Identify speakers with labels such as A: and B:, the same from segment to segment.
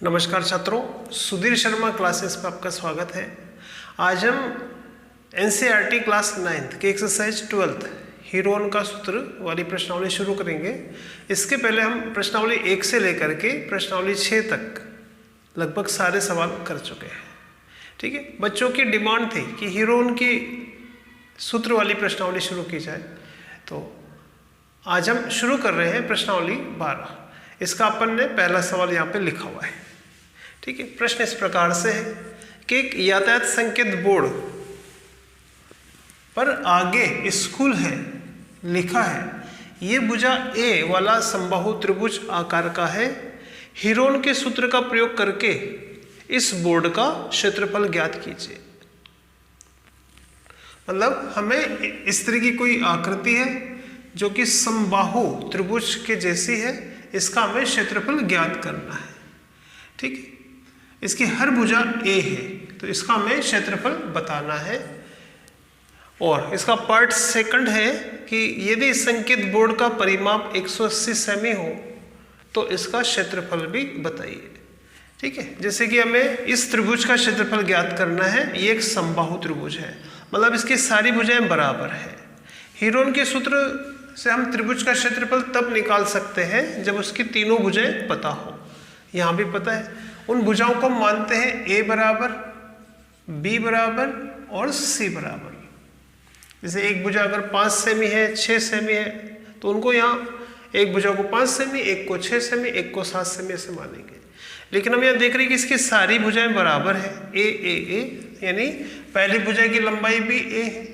A: नमस्कार छात्रों, सुधीर शर्मा क्लासेस में आपका स्वागत है। आज हम एनसीईआरटी क्लास 9th के एक्सरसाइज 12th हीरोन का सूत्र वाली प्रश्नावली शुरू करेंगे। इसके पहले हम प्रश्नावली 1 से लेकर के प्रश्नावली 6 तक लगभग सारे सवाल कर चुके हैं। ठीक है, बच्चों की डिमांड थी कि हीरोन की सूत्र वाली प्रश्नावली शुरू की जाए, तो आज हम शुरू कर रहे हैं प्रश्नावली 12। इसका अपन ने पहला सवाल यहाँ पे लिखा हुआ है। ठीक है, प्रश्न इस प्रकार से है कि एक यातायात संकेत बोर्ड पर आगे स्कूल है लिखा है, ये भुजा ए वाला समबाहु त्रिभुज आकार का है। हीरोन के सूत्र का प्रयोग करके इस बोर्ड का क्षेत्रफल ज्ञात कीजिए। मतलब हमें इस तरह की कोई आकृति है जो कि समबाहु त्रिभुज के जैसी है, इसका हमें क्षेत्रफल ज्ञात करना है। ठीक है, इसकी हर भुजा ए है, तो इसका हमें क्षेत्रफल बताना है। और इसका पार्ट सेकंड है कि यदि संकेत बोर्ड का परिमाप 180 सेमी हो तो इसका क्षेत्रफल भी बताइए। ठीक है, जैसे कि हमें इस त्रिभुज का क्षेत्रफल ज्ञात करना है। ये एक समबाहु त्रिभुज है, मतलब इसकी सारी भुजाएं बराबर है। हीरोन के सूत्र से हम त्रिभुज का क्षेत्रफल तब निकाल सकते हैं जब उसकी तीनों भुजाएं पता हो। यहाँ भी पता है। उन भुजाओं को हम मानते हैं ए बराबर, बी बराबर और सी बराबर। जैसे एक भुजा अगर 5 सेमी है, 6 सेमी है, तो उनको यहाँ एक भुजा को 5 सेमी, एक को 6 सेमी, एक को 7 सेमी ऐसे मानेंगे। लेकिन हम यहाँ देख रहे हैं कि इसकी सारी भुजाएं बराबर है, ए ए ए, यानी पहली भुजा की लंबाई भी ए है,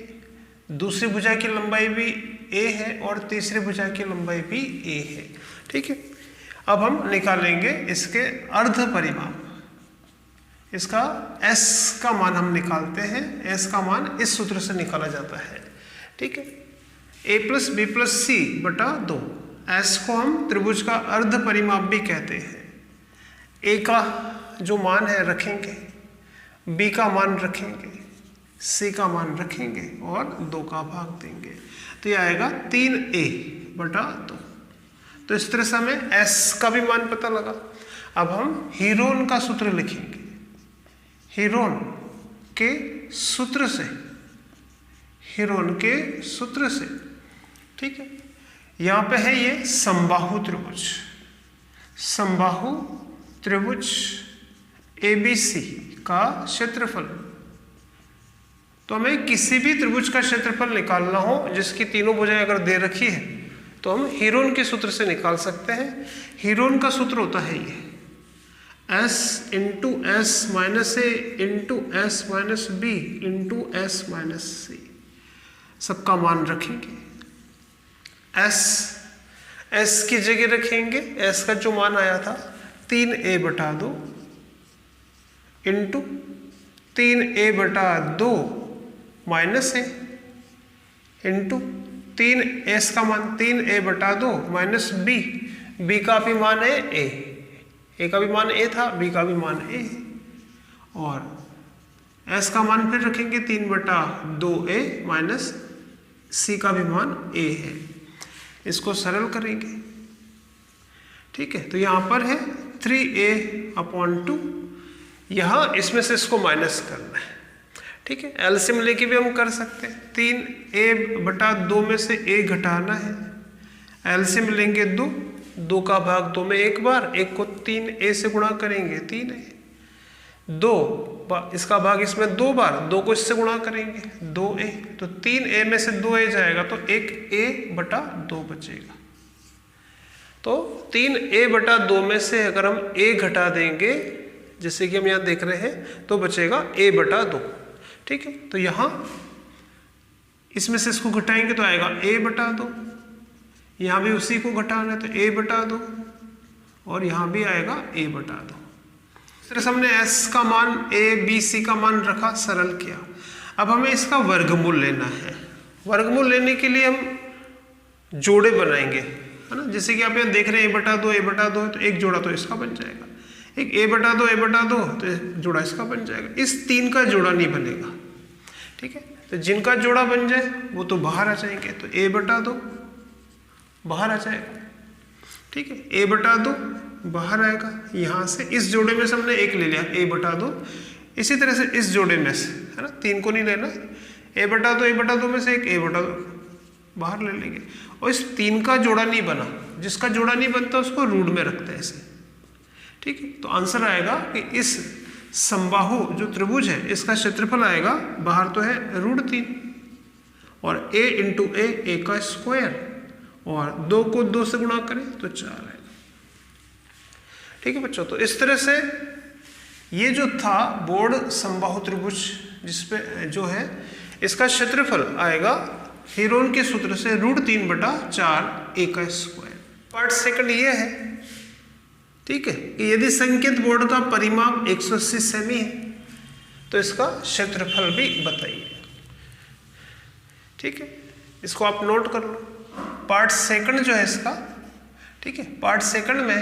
A: दूसरी भुजा की लंबाई भी ए है और तीसरी भुजा की लंबाई भी ए है। ठीक है, अब हम निकालेंगे इसके अर्ध परिमाप। इसका s का मान हम निकालते हैं। s का मान इस सूत्र से निकाला जाता है। ठीक है, a प्लस बी प्लस सी बटा 2। s को हम त्रिभुज का अर्ध परिमाप भी कहते हैं। a का जो मान है रखेंगे, b का मान रखेंगे, c का मान रखेंगे और 2 का भाग देंगे, तो यह आएगा 3a बटा 2। तो इस तरह से हमें s का भी मान पता लगा। अब हम हीरोन का सूत्र लिखेंगे। हीरोन के सूत्र से, हीरोन के सूत्र से, ठीक है, यहाँ पे है ये समबाहु त्रिभुज, समबाहु त्रिभुज ABC का क्षेत्रफल। तो हमें किसी भी त्रिभुज का क्षेत्रफल निकालना हो जिसकी तीनों भुजाएं अगर दे रखी है तो हम हीरोन के सूत्र से निकाल सकते हैं। हीरोन का सूत्र होता है ये s into S minus A into S minus B into S minus C. सबका मान रखेंगे। s की जगह रखेंगे, s का जो मान आया था 3a बटा 2 इंटू 3a बटा 2 माइनस ए इंटू 3s का मान 3a बटा 2 माइनस b का भी मान है a का भी मान a था, b का भी मान a है, और s का मान फिर रखेंगे 3 बटा 2a माइनस c का भी मान a है। इसको सरल करेंगे। ठीक है, तो यहाँ पर है 3a/2। यहाँ इसमें से इसको माइनस करना है। ठीक है, एलसीएम लेके भी हम कर सकते हैं। 3a बटा 2 में से a घटाना है। एलसीएम लेंगे 2 का भाग 2 में एक बार, एक को 3a से गुणा करेंगे 3a, 2 इसका भाग इसमें 2 बार, 2 को इससे गुणा करेंगे 2a, तो 3a में से 2a जाएगा तो एक a बटा 2 बचेगा। तो 3a बटा 2 में से अगर हम a घटा देंगे जैसे कि हम यहाँ देख रहे हैं तो बचेगा a बटा 2। ठीक है, तो यहाँ इसमें से इसको घटाएंगे तो आएगा a बटा 2, यहाँ भी उसी को घटाना है तो a बटा 2, और यहाँ भी आएगा a बटा 2। इस तरह से हमने s का मान a b c का मान रखा, सरल किया। अब हमें इसका वर्गमूल लेना है। वर्गमूल लेने के लिए हम जोड़े बनाएंगे, है ना। जैसे कि आप यहाँ देख रहे हैं a बटा 2 तो एक जोड़ा तो इसका बन जाएगा, एक a बटा 2 तो एक जोड़ा इसका बन जाएगा। इस 3 का जोड़ा नहीं बनेगा। ठीक है, तो जिनका जोड़ा बन जाए वो तो बाहर आ जाएंगे, तो a बटा 2 बाहर आ जाएगा। ठीक है, a बटा 2 बाहर आएगा। यहाँ से इस जोड़े में से हमने एक ले लिया a/2, इसी तरह से इस जोड़े में से, है ना, 3 को नहीं लेना, a/2 में से एक a/2 बाहर ले लेंगे। और इस 3 का जोड़ा नहीं बना, जिसका जोड़ा नहीं बनता उसको रूट में रखते हैं ऐसे, ठीक है। तो आंसर आएगा कि इस समबाहु जो त्रिभुज है इसका क्षेत्रफल आएगा, बाहर तो है √3 और a × a का स्क्वायर, और 2 को 2 से गुणा करें तो 4 आएगा, ठीक है बच्चों। तो इस तरह से ये जो था बोर्ड समबाहु त्रिभुज जिसपे जो है इसका क्षेत्रफल आएगा हीरोन के सूत्र से √3/4 a का स्क्वायर। पार्ट सेकंड ये है, ठीक है, कि यदि संकेत बोर्ड का परिमाप 180 सेमी है तो इसका क्षेत्रफल भी बताइए, ठीक है। इसको आप नोट कर लो। पार्ट सेकंड जो है इसका, ठीक है, पार्ट सेकंड में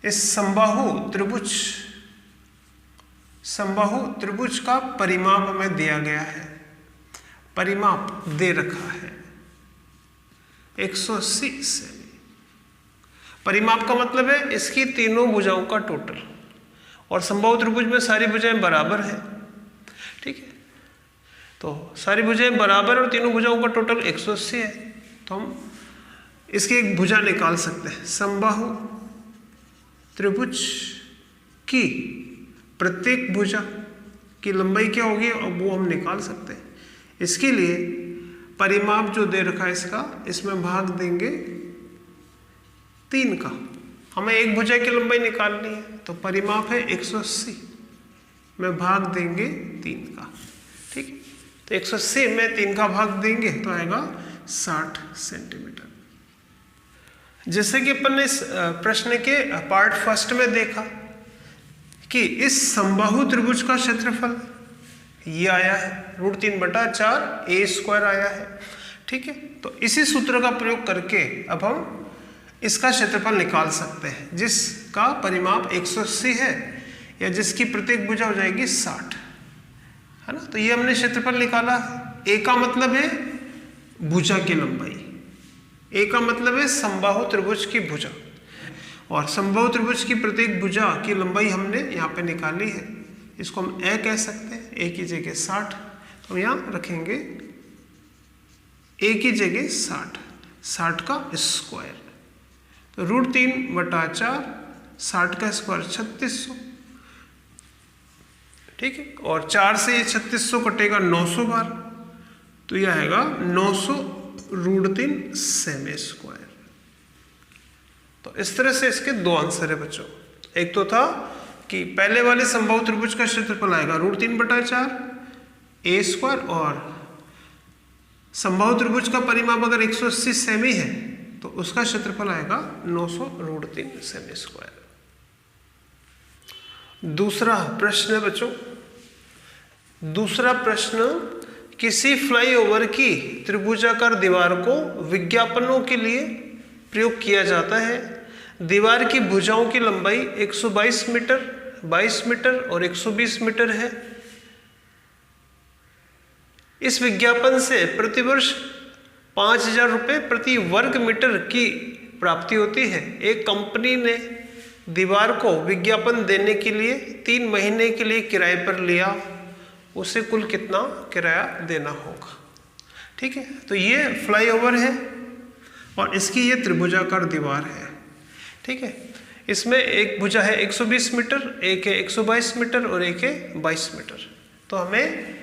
A: इस समबाहु त्रिभुज का परिमाप हमें दिया गया है, परिमाप दे रखा है 180 सेमी। परिमाप का मतलब है इसकी तीनों भुजाओं का टोटल, और समबाहु त्रिभुज में सारी भुजाएं बराबर है, ठीक है। तो सारी भुजाएं बराबर और तीनों भुजाओं का टोटल 180 है, तो हम इसकी एक भुजा निकाल सकते हैं। समबाहु त्रिभुज की प्रत्येक भुजा की लंबाई क्या होगी, अब वो हम निकाल सकते हैं। इसके लिए परिमाप जो दे रखा है इसका, इसमें भाग देंगे 3 का। हमें एक भुजा की लंबाई निकालनी है, तो परिमाप है 180 में भाग देंगे 3 का, ठीक है। तो 180 में 3 का भाग देंगे तो आएगा 60 सेंटीमीटर। जैसे कि अपन ने इस प्रश्न के पार्ट फर्स्ट में देखा कि इस समबाहु त्रिभुज का क्षेत्रफल ये आया है √3/4 a² आया है, ठीक है। तो इसी सूत्र का प्रयोग करके अब हम इसका क्षेत्रफल निकाल सकते हैं, जिसका परिमाप 180 है या जिसकी प्रत्येक भुजा हो जाएगी 60, है ना। तो ये हमने क्षेत्रफल निकाला। a का मतलब है भुजा की लंबाई, a का मतलब है समबाहु त्रिभुज की भुजा, और समबाहु त्रिभुज की प्रत्येक भुजा की लंबाई हमने यहाँ पे निकाली है। इसको हम a कह सकते हैं, a की जगह 60, तो हम यहाँ रखेंगे a की जगह 60 का स्क्वायर, तो √3/4 60 का स्क्वायर 3600, ठीक है। और 4 से ये 3600 कटेगा 900 बार, तो यह आएगा 900 √3 सेमी स्क्वायर। तो इस तरह से इसके 2 आंसर है बच्चों। एक तो था कि पहले वाले समबाहु त्रिभुज का क्षेत्रफल आएगा √3/4 a², और समबाहु त्रिभुज का परिमाप अगर 180 सेमी है तो उसका क्षेत्रफल आएगा 900 √3 सेमी स्क्वायर। दूसरा प्रश्न है बच्चों, दूसरा प्रश्न, किसी फ्लाईओवर की त्रिभुजाकार दीवार को विज्ञापनों के लिए प्रयोग किया जाता है। दीवार की भुजाओं की लंबाई 122 मीटर, 22 मीटर और 120 मीटर है। इस विज्ञापन से प्रतिवर्ष 5000 रुपये प्रति वर्ग मीटर की प्राप्ति होती है। एक कंपनी ने दीवार को विज्ञापन देने के लिए 3 महीने के लिए किराए पर लिया, उसे कुल कितना किराया देना होगा, ठीक है। तो ये फ्लाईओवर है और इसकी ये त्रिभुजाकार दीवार है, ठीक है। इसमें एक भुजा है 120 मीटर, एक है 122 मीटर और एक है 22 मीटर। तो हमें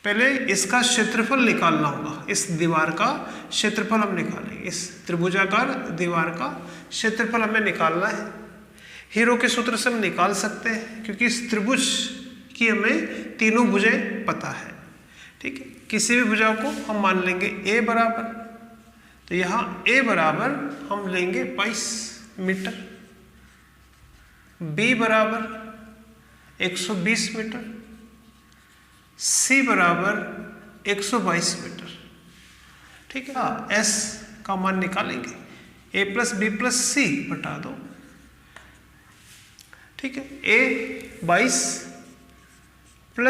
A: पहले इसका क्षेत्रफल निकालना होगा। इस दीवार का क्षेत्रफल हम निकालेंगे, इस त्रिभुजाकार दीवार का क्षेत्रफल हमें निकालना है। हीरो के सूत्र से हम निकाल सकते हैं, क्योंकि इस त्रिभुज की हमें तीनों भुजाएं पता है, ठीक है। किसी भी भुजा को हम मान लेंगे a बराबर, तो यहाँ a बराबर हम लेंगे 22 मीटर, b बराबर 120 मीटर, c बराबर 122 मीटर, ठीक है। s का मान निकालेंगे, a + b + c बटा 2, ठीक है। a 22 +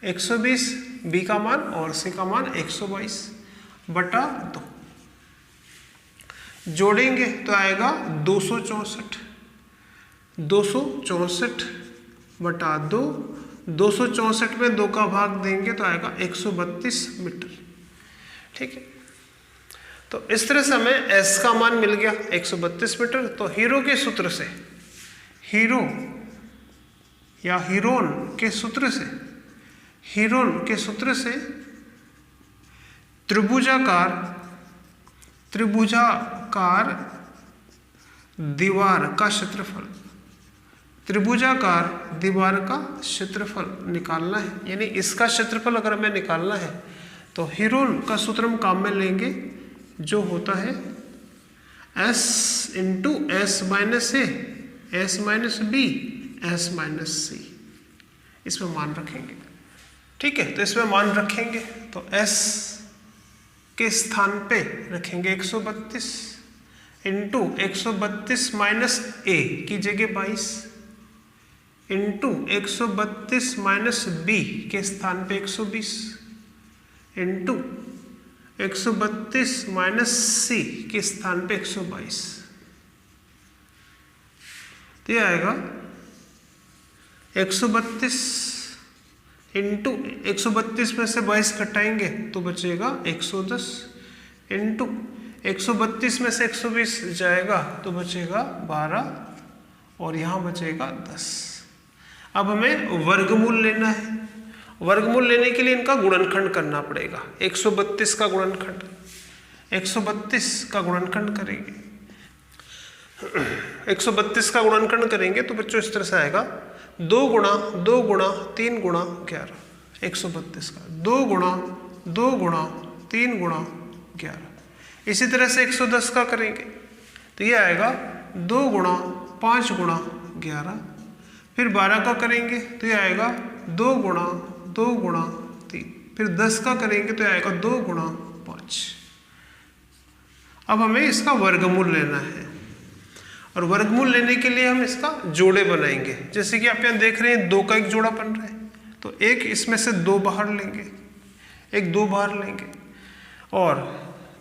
A: 120, b का मान और c का मान 122 बटा 2। जोड़ेंगे तो आएगा 264, 264 बटा 2, 264 में 2 का भाग देंगे तो आएगा 132 मीटर। ठीक है, तो इस तरह से हमें S का मान मिल गया 132 मीटर। तो हीरो के सूत्र से, हीरो या हीरोन के सूत्र से, हीरोन के सूत्र से त्रिभुजाकार दीवार का क्षेत्रफल, त्रिभुजाकार दीवार का क्षेत्रफल निकालना है। यानी इसका क्षेत्रफल अगर हमें निकालना है तो हीरोन का सूत्र हम काम में लेंगे, जो होता है S into S minus A, S minus B, S minus C. इसमें मान रखेंगे। ठीक है, तो इसमें मान रखेंगे तो S के स्थान पे रखेंगे 132 इंटू 132 माइनस ए की जगह 22 इंटू 132 माइनस बी के स्थान पे 120 इंटू 132 माइनस सी के स्थान पे 122। तो ये आएगा 132 इंटू 132 में से 22 घटाएंगे तो बचेगा 110 इंटू 132 में से 120 जाएगा तो बचेगा 12 और यहाँ बचेगा 10। अब हमें वर्गमूल लेना है। वर्गमूल लेने के लिए इनका गुणनखंड करना पड़ेगा। 132 का गुणनखंड, 132 का गुणनखंड करेंगे, 132 का गुणनखंड करेंगे तो बच्चों इस तरह से आएगा 2 गुणा 2 गुणा 3 गुणा 11, 132 का 2 गुणा 2 गुणा 3 गुणा 11। इसी तरह से 110 का करेंगे तो ये आएगा 2 गुणा 5 गुणा 11। फिर 12 का करेंगे तो ये आएगा 2 गुणा 2 गुणा 3। फिर 10 का करेंगे तो ये आएगा 2 गुणा 5। अब हमें इसका वर्गमूल लेना है और वर्गमूल लेने के लिए हम इसका जोड़े बनाएंगे। जैसे कि आप यहाँ देख रहे हैं 2 का एक जोड़ा बन रहा है तो एक इसमें से 2 बाहर लेंगे, एक 2 बाहर लेंगे। और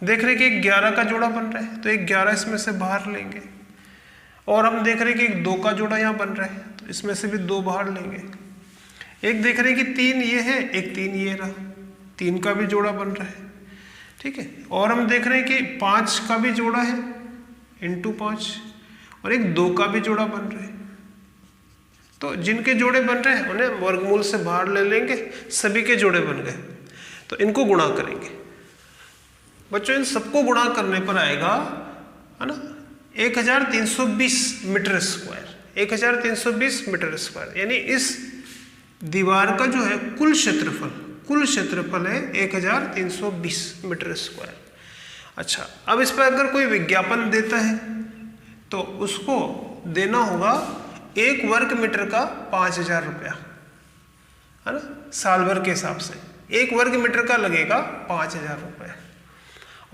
A: देख रहे हैं कि एक 11 का जोड़ा बन रहा है तो एक 11 इसमें से बाहर लेंगे। और हम देख रहे हैं कि एक 2 का जोड़ा यहाँ बन रहा है तो इसमें से भी 2 बाहर लेंगे। एक देख रहे हैं कि 3 ये है, एक 3 ये रहा, 3 का भी जोड़ा बन रहा है। ठीक है, और हम देख रहे हैं कि 5 का भी जोड़ा है इंटू 5 और एक 2 का भी जोड़ा बन रहा है। तो जिनके जोड़े बन रहे हैं उन्हें वर्गमूल से बाहर ले लेंगे, सभी के जोड़े बन गए तो इनको गुणा करेंगे। बच्चों इन सबको गुणा करने पर आएगा, है ना, 1320 मीटर स्क्वायर, 1320 मीटर स्क्वायर। यानी इस दीवार का जो है कुल क्षेत्रफल है 1320 मीटर स्क्वायर। अच्छा, अब इस पर अगर कोई विज्ञापन देता है तो उसको देना होगा 1 वर्ग मीटर का 5000 रुपया, है ना, साल भर के हिसाब से 1 वर्ग मीटर का लगेगा 5000 रुपये।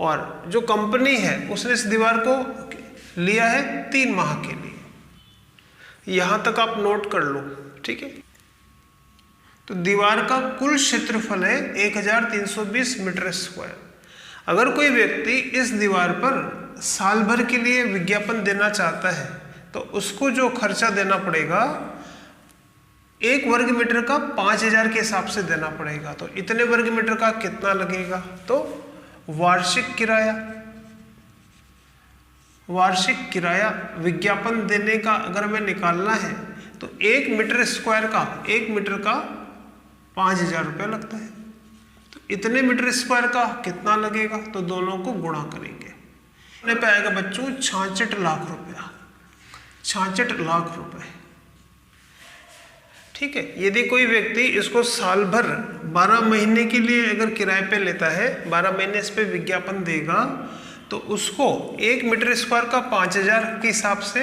A: और जो कंपनी है उसने इस दीवार को लिया है 3 माह के लिए। यहां तक आप नोट कर लो। ठीक है, तो दीवार का कुल क्षेत्रफल है 1320 मीटर स्क्वायर। अगर कोई व्यक्ति इस दीवार पर साल भर के लिए विज्ञापन देना चाहता है तो उसको जो खर्चा देना पड़ेगा 1 वर्ग मीटर का 5000 के हिसाब से देना पड़ेगा। तो इतने वर्ग मीटर का कितना लगेगा? तो वार्षिक किराया विज्ञापन देने का अगर हमें निकालना है तो 1 मीटर स्क्वायर का 1 मीटर का 5000 रुपया लगता है। तो इतने मीटर स्क्वायर का कितना लगेगा? तो दोनों को गुणा करेंगे। इतने पे आएगा बच्चों 66 लाख रुपया, 66 लाख रुपए। ठीक है, यदि कोई व्यक्ति इसको साल भर 12 महीने के लिए अगर किराए पे लेता है, 12 महीने इस पे विज्ञापन देगा तो उसको 1 मीटर स्क्वायर का 5000 के हिसाब से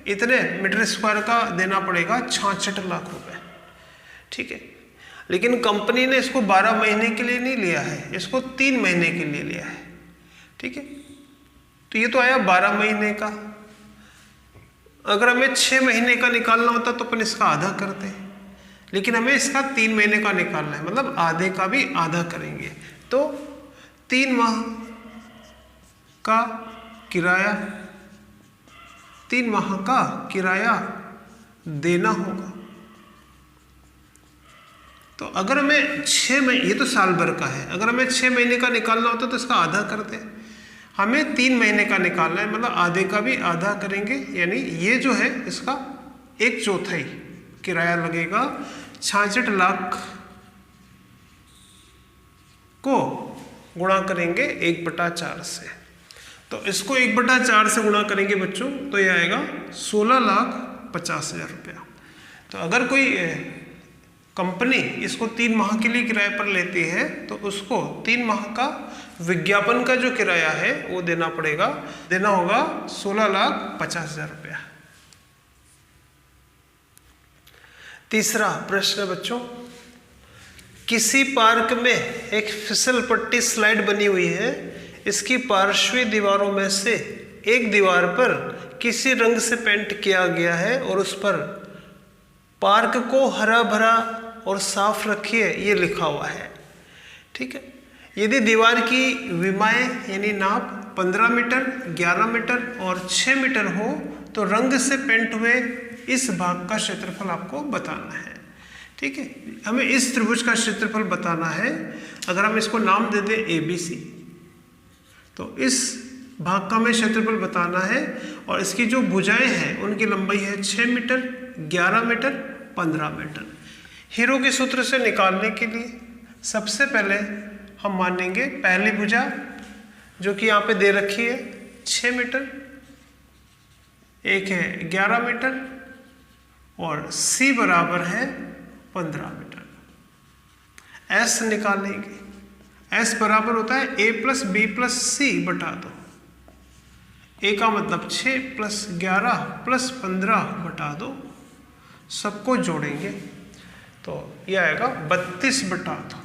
A: इतने मीटर स्क्वायर का देना पड़ेगा 66 लाख रुपए। ठीक है, लेकिन कंपनी ने इसको 12 महीने के लिए नहीं लिया है, इसको 3 महीने के लिए लिया है। ठीक है, तो ये तो आया 12 महीने का। अगर हमें 6 महीने का निकालना होता तो अपन इसका आधा करते हैं, लेकिन हमें इसका 3 महीने का निकालना है, मतलब आधे का भी आधा करेंगे। तो 3 माह का किराया, 3 माह का किराया देना होगा। तो अगर हमें 6 महीने, ये तो साल भर का है, अगर हमें 6 महीने का निकालना होता तो इसका आधा करते हैं। हमें 3 महीने का निकालना है, मतलब आधे का भी आधा करेंगे, यानी ये जो है इसका 1/4 किराया लगेगा। 66 लाख को गुणा करेंगे 1/4 से, तो इसको 1/4 से गुणा करेंगे बच्चों, तो ये आएगा 16,50,000 रुपया। तो अगर कोई कंपनी इसको 3 माह के लिए किराए पर लेती है तो उसको 3 माह का विज्ञापन का जो किराया है वो देना होगा 16,50,000 रुपया। तीसरा प्रश्न बच्चों, किसी पार्क में एक फिसल पट्टी स्लाइड बनी हुई है, इसकी पार्श्वी दीवारों में से एक दीवार पर किसी रंग से पेंट किया गया है और उस पर पार्क को हरा भरा और साफ रखिए ये लिखा हुआ है। ठीक है, यदि दीवार की विमाएं यानी नाप 15 मीटर, 11 मीटर और 6 मीटर हो तो रंग से पेंट हुए इस भाग का क्षेत्रफल आपको बताना है। ठीक है, हमें इस त्रिभुज का क्षेत्रफल बताना है। अगर हम इसको नाम दे दें ABC, तो इस भाग का हमें क्षेत्रफल बताना है और इसकी जो भुजाएं हैं उनकी लंबाई है 6 मीटर, 11 मीटर, 15 मीटर। हीरो के सूत्र से निकालने के लिए सबसे पहले हम मानेंगे पहली भुजा जो कि यहाँ पे दे रखी है 6 मीटर, एक है 11 मीटर और C बराबर है 15 मीटर। S निकालेंगे, S बराबर होता है A + B + C बटा 2। A का मतलब 6 + 11 + 15 बटा 2, सबको जोड़ेंगे तो यह आएगा 32 बटा 2।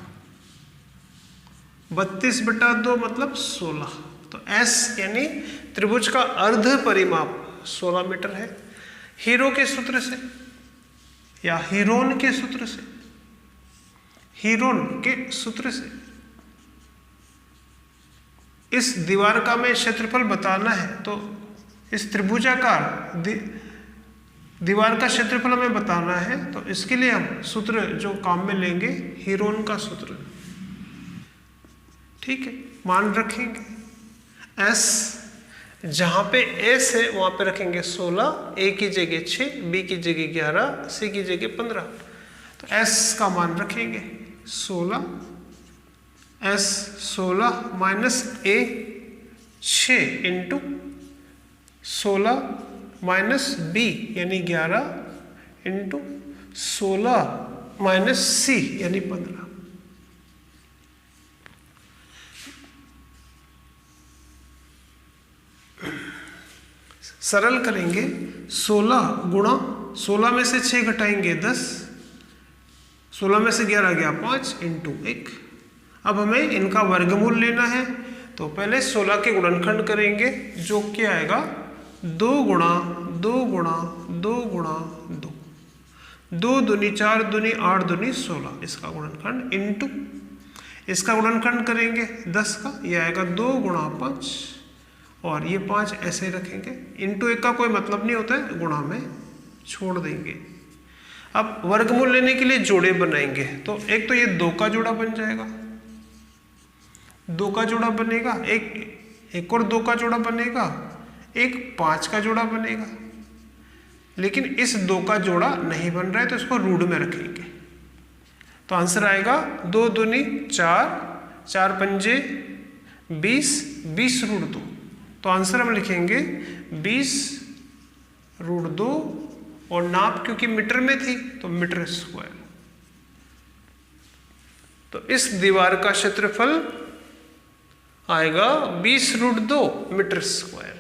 A: 32 बटा 2 मतलब 16। तो S यानी त्रिभुज का अर्ध परिमाप 16 मीटर है। हीरो के सूत्र से या हीरोन के सूत्र से, हीरोन के सूत्र से इस दीवार का हमें क्षेत्रफल बताना है, तो इस त्रिभुजाकार दीवार का क्षेत्रफल हमें बताना है, तो इसके लिए हम सूत्र जो काम में लेंगे हीरोन का सूत्र। ठीक है, मान रखेंगे S, जहाँ पे S है वहाँ पे रखेंगे 16, A की जगह 6, B की जगह 11, C की जगह 15। तो S का मान रखेंगे 16, S 16 minus A 6 into 16 minus B यानी 11 इंटू 16 माइनस C यानी 15। सरल करेंगे, 16 गुणा 16 में से 6 घटाएंगे 10, 16 में से 11 गया 5 इंटू 1। अब हमें इनका वर्गमूल लेना है, तो पहले 16 के गुणनखंड करेंगे जो क्या आएगा 2 गुणा 2 गुणा 2 गुणा 2, 2 दूनी 4 दूनी 8 दूनी 16, इसका गुणनखंड इंटू इसका गुणनखंड करेंगे 10 का, यह आएगा 2 गुणा 5 और ये 5 ऐसे रखेंगे। इंटू 1 का कोई मतलब नहीं होता है, गुणा में छोड़ देंगे। अब वर्गमूल लेने के लिए जोड़े बनाएंगे, तो एक तो ये 2 का जोड़ा बन जाएगा, 2 का जोड़ा बनेगा, एक और 2 का जोड़ा बनेगा, एक 5 का जोड़ा बनेगा। लेकिन इस 2 का जोड़ा नहीं बन रहा है तो इसको रूट में रखेंगे, तो आंसर आएगा 2 दूनी 4, 4 पंजे 20, 20 रूट 2। तो आंसर हम लिखेंगे 20 रूट 2 और नाप क्योंकि मीटर में थी तो मीटर स्क्वायर। तो इस दीवार का क्षेत्रफल आएगा 20 रूट 2 मीटर स्क्वायर।